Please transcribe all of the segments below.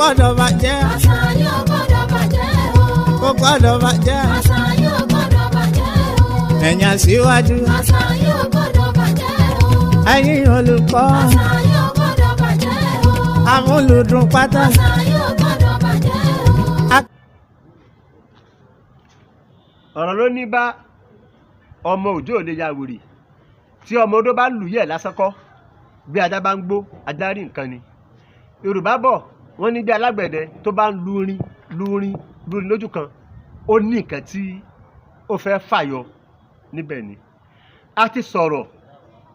gbọ́dọ̀ bàjẹ́. àṣà yóò gbọ́dọ̀ bàjẹ́ o. Kò gbọ́dọ̀ bàjẹ́. àṣà yóò gbọ́dọ̀ bàjẹ́ o. Ẹ̀yin aṣíwájú. àṣà yóò gbọ́dọ̀ bàjẹ́ o. Ẹ̀yin olùkọ́. àṣà yóò gbọ́dọ̀ bàjẹ́ o. Amúlùdùn pátá. àṣà yóò gbọ́dọ̀ bàjẹ́ o. ọ̀rọ̀ ló ní bá ọmọ òjò lè ya wèrè tí ọmọ odó bá lù yẹ̀ lásán kọ́ bí ajá bá ń gbó adarí nǹkan ni. Yorùbá bọ̀ wọ́n ní bí alágbẹ̀dẹ tó bá ń lúrin lójú kan ó ní nǹkan tí ó fẹ́ fàyọ níbẹ̀ ni. A ti sọ̀rọ̀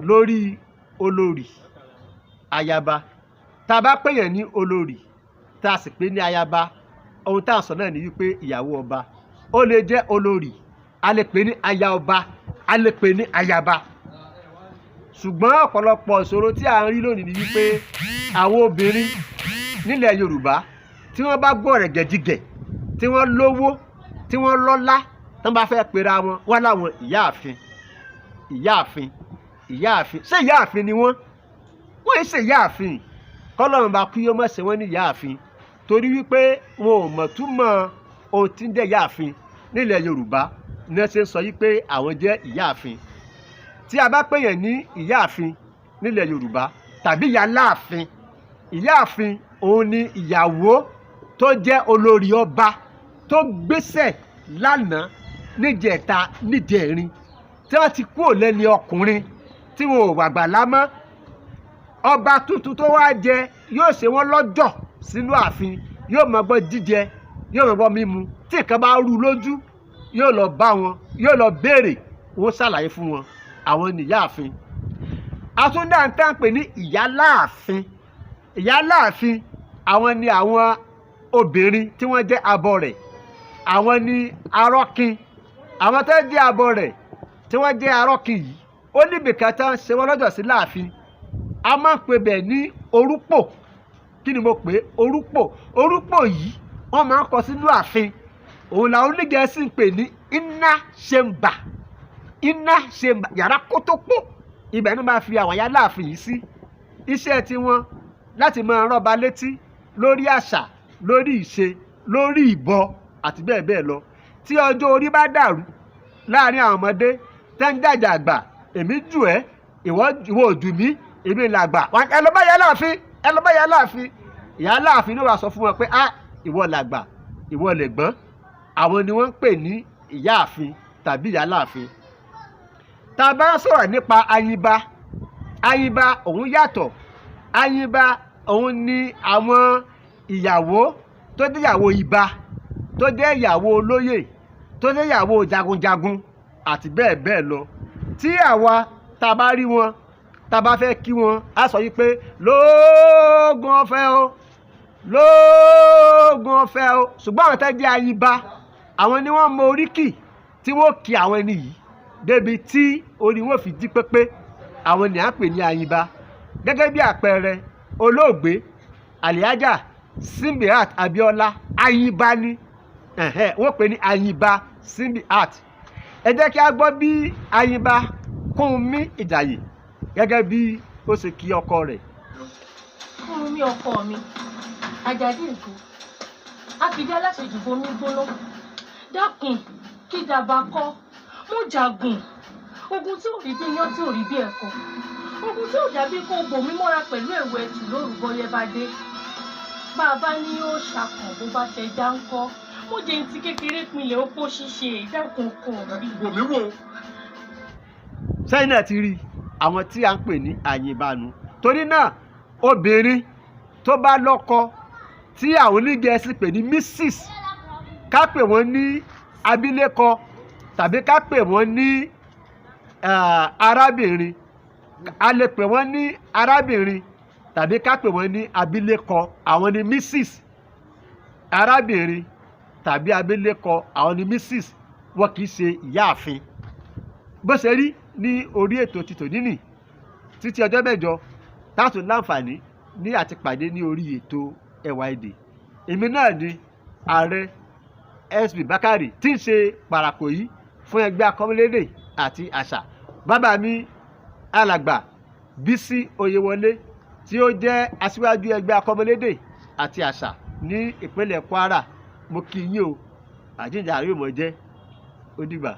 lórí olórí ayaba tá a bá pèyàn ní olórí tá a sì pè ní ayaba ohun tá a sọ náà ni wípé ìyàwó ọba ó lè jẹ́ olórí a lè pè ní aya ọba a lè pè ní ayaba. Ṣùgbọ́n ọ̀pọ̀lọpọ̀ ìṣòro tí a ń rí lónìí ni wípé àwọn obìnrin nílẹ̀ Yorùbá tí wọ́n bá gbọ́ rẹ̀ gẹ̀dígẹ̀ tí wọ́n lówó tí wọ́n lọ́lá tí wọ́n bá fẹ́ pera wọn wá láwọn ìyáàfin ṣé ìyáàfin ni wọ́n yìí ṣe ìyáàfin kọ́lọ́run bá kú yóò mọ̀ ṣe wọ́n ní ìyáàfin torí wípé wọn ò mọ̀ túmọ̀ ohun tí ń jẹ́ ìyáàfin nílẹ̀ Yorùbá ní ẹ ṣe ń sọ yí pé àwọn jẹ́ ìyáàfin. Tí a bá pèyàn ní ìyáàfin nílẹ̀ Yorùbá tàbí ìyáláàfin, ìyáàfin òun ni ìyàwó tó jẹ́ olórí ọba tó gbéṣẹ̀ lánàá níjẹta níjẹrin tí wọ́n ti kúrò lẹ́ni ọkùnrin tí wọn ò wàgbà lámọ́. Ọba tuntun tó wá jẹ yóò ṣe wọ́n lọ́jọ̀ sínú ààfin, yóò máa gbọ́ jíjẹ yóò máa gbọ́ mímu, tí nǹkan bá rú lójú yóò lọ bá wọn yóò lọ béèrè wọ́n ṣàlàyé fún wọn, àwọn ni ìyáàfin. Àtúndà ń tán pè ní ìyáláàfin. Ìyáláàfin àwọn ni àwọn obìnrin tí wọ́n jẹ́ abọ rẹ̀, àwọn ni arọ́kin. Àwọn tó jẹ́ abọ rẹ̀ tí wọ́n jẹ́ arọ́kin yìí ó níbi kan tán ṣe wọ́n lọ́jọ́ sí láàfin. A máa ń pè bẹ́ẹ̀ ní orúpò. Kí ni mo pè é? Orúpò. Orúpò yìí wọ́n máa ń kọ sínú ààfin. Òun làwọn onígẹ̀ẹ́sì ń pè ní inner chamber. Inner chamber, yàrá kótópó, ibẹ̀ ni máa fi àwọn Ìyáláàfin yìí sí. Iṣẹ́ tiwọn láti máa rán ọba létí lórí àṣà, lórí ìṣe, lórí ìbọ àti bẹ́ẹ̀ bẹ́ẹ̀ lọ. Tí ọjọ́ orí bá dàrú láàrin àwọn ọmọdé tẹ́ ń jàjà àgbà, èmi jù ẹ́, ìwọ ò jù mí, èmi làgbà, ẹ lọ bá Ìyáláàfin, ẹ lọ bá Ìyáláàfin. Ìyáláàfin ló wá sọ fún wọn pé ìwọ làgbà, ìwọ lẹ̀gbọ́n. Àwọn ni wọ́n ń pè ní ìyáàfin tàbí Ìyáláàfin. Tá a bá sọ̀rọ̀ nípa ayinba, ayinba òun yàtọ̀. Ayinba òun ni àwọn ìyàwó tó jẹ́ ìyàwó ibà, tó jẹ́ ìyàwó olóyè, tó jẹ́ ìyàwó jagunjagun àti bẹ́ẹ̀ bẹ́ẹ̀ lọ. Tí àwa tá a bá rí wọn, tá a bá fẹ́ kí wọn, á sọ yí pé lóògùn ọ̀fẹ́ o, lóògùn ọ̀fẹ́ o. Ṣùgbọ́n àwọn tó jẹ́ ayinba, àwọn ni wọ́n mọ oríkì tí wọ́n kí àwọn ẹni yìí débi tí orí wọn fi jí pépé. Àwọn ni à ń pè ní ayinba. Gẹ́gẹ́ bí àpẹẹrẹ olóògbé Alhaja Simbiat Abiola, ayinba ni, wọ́n pè ní ayinba Simbiat. Ẹ jẹ́ kí a gbọ́ bí ayinba Kúnmi Ìjàyè gẹ́gẹ́ bí ó ṣe kí ọkọ rẹ̀. Kúnmi ọkọ mi, Àjàdí ìgò, àfìdí aláṣejù bomi gbóná, dákun kí dàbà kọ́, mo jagun, ogun tí ò rí bí iyán tí ò rí bí ẹ̀kọ́, ogun tí ò dàbí kó bò mí mọ́ra pẹ̀lú ẹ̀wù ẹ̀tù lórúkọ yẹ bá dé. Bàbá ní yóò ṣàkàn bó bá ṣe já ń kọ́, mo jẹ́ ti kékeré pinlẹ̀ opó ṣíṣe ìdákun kan rí. Wò mí wò. Sẹ́yìn náà ti rí àwọn tí a ń pè ní àyìnbánu. Torí náà obìnrin tó bá lọ́kọ tí àwọn onígẹ̀ẹ́sì pè ní Mrs, ká pè wọ́n ní abilékọ tàbí ká pè wọ́n ní arábìnrin. A lè pè wọ́n ní arábìnrin tàbí ká pè wọ́n ní abilékọ, àwọn ni Mrs. Arábìnrin tàbí abilékọ, àwọn ni Mrs. Wọn kì í ṣe ìyáàfin. Bó ṣe rí ní orí ètò ti tòní nì, títí ọjọ́ mẹ́jọ táàtún láǹfààní ní àti pàdé ní orí ètò Ẹwà Èdè. Èmi náà ni ààrẹ SB Bákàrè tí ń ṣe Pàràkòyí fún ẹgbẹ́ akọ́mọlédè àti àṣà. Bàbá mi alàgbà Bísí Oyèwọlé tí ó jẹ́ aṣíwájú ẹgbẹ́ akọ́mọlédè àti àṣà ní ìpínlẹ̀ Kwara mo kí yín o àjíǹde àríwọ̀ jẹ́ ó dìgbà.